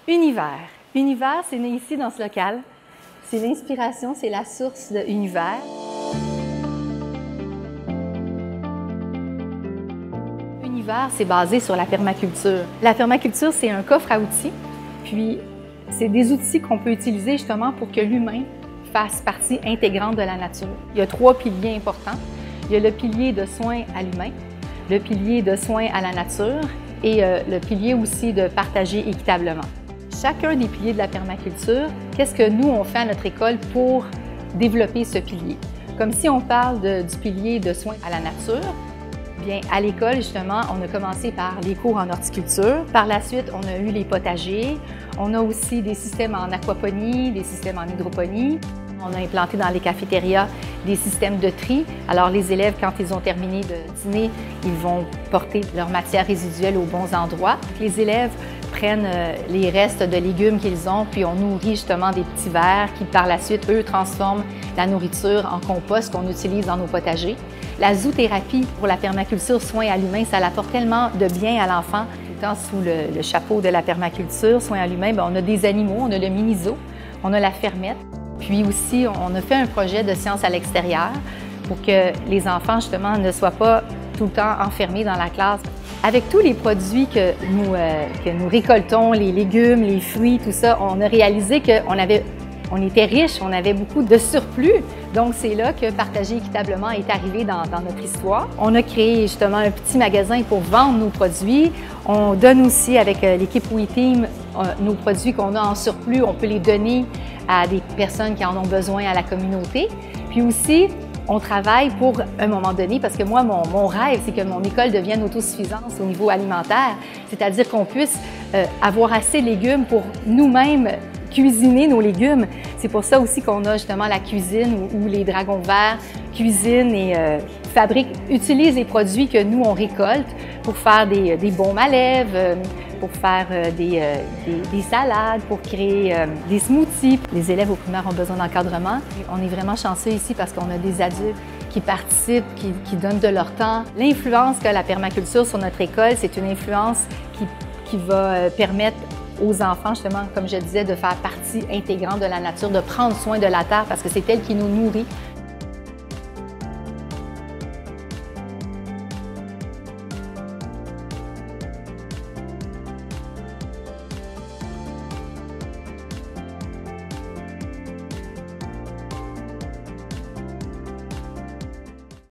Univers. Univers, c'est né ici dans ce local. C'est l'inspiration, c'est la source de Univers. Univers, c'est basé sur la permaculture. La permaculture, c'est un coffre à outils, puis c'est des outils qu'on peut utiliser justement pour que l'humain fasse partie intégrante de la nature. Il y a 3 piliers importants. Il y a le pilier de soins à l'humain, le pilier de soins à la nature et le pilier aussi de partager équitablement. Chacun des piliers de la permaculture, qu'est-ce que nous, on fait à notre école pour développer ce pilier? Comme si on parle du pilier de soins à la nature, bien, à l'école, justement, on a commencé par les cours en horticulture. Par la suite, on a eu les potagers. On a aussi des systèmes en aquaponie, des systèmes en hydroponie. On a implanté dans les cafétérias des systèmes de tri. Alors, les élèves, quand ils ont terminé de dîner, ils vont porter leur matière résiduelle aux bons endroits. Les élèves prennent les restes de légumes qu'ils ont, puis on nourrit justement des petits vers qui, par la suite, eux, transforment la nourriture en compost qu'on utilise dans nos potagers. La zoothérapie pour la permaculture soins à l'humain, ça apporte tellement de bien à l'enfant. Étant sous le chapeau de la permaculture soins à l'humain, on a des animaux, on a le mini-zoo, on a la fermette. Puis aussi, on a fait un projet de sciences à l'extérieur pour que les enfants, justement, ne soient pas tout le temps enfermés dans la classe. Avec tous les produits que nous récoltons, les légumes, les fruits, tout ça, on a réalisé qu'on était riche, on avait beaucoup de surplus. Donc, c'est là que Partager équitablement est arrivé dans notre histoire. On a créé justement un petit magasin pour vendre nos produits. On donne aussi, avec l'équipe WeTeam, nos produits qu'on a en surplus, on peut les donner à des personnes qui en ont besoin à la communauté. Puis aussi, on travaille pour un moment donné, parce que moi, mon rêve, c'est que mon école devienne autosuffisance au niveau alimentaire, c'est-à-dire qu'on puisse avoir assez de légumes pour nous-mêmes cuisiner nos légumes. C'est pour ça aussi qu'on a justement la cuisine où les dragons verts cuisinent et utilisent les produits que nous, on récolte pour faire des baumes à lèvres, pour faire des salades, pour créer des smoothies. Les élèves au primaire ont besoin d'encadrement. On est vraiment chanceux ici parce qu'on a des adultes qui participent, qui donnent de leur temps. L'influence qu'a la permaculture sur notre école, c'est une influence qui va permettre aux enfants, justement, comme je disais, de faire partie intégrante de la nature, de prendre soin de la terre parce que c'est elle qui nous nourrit.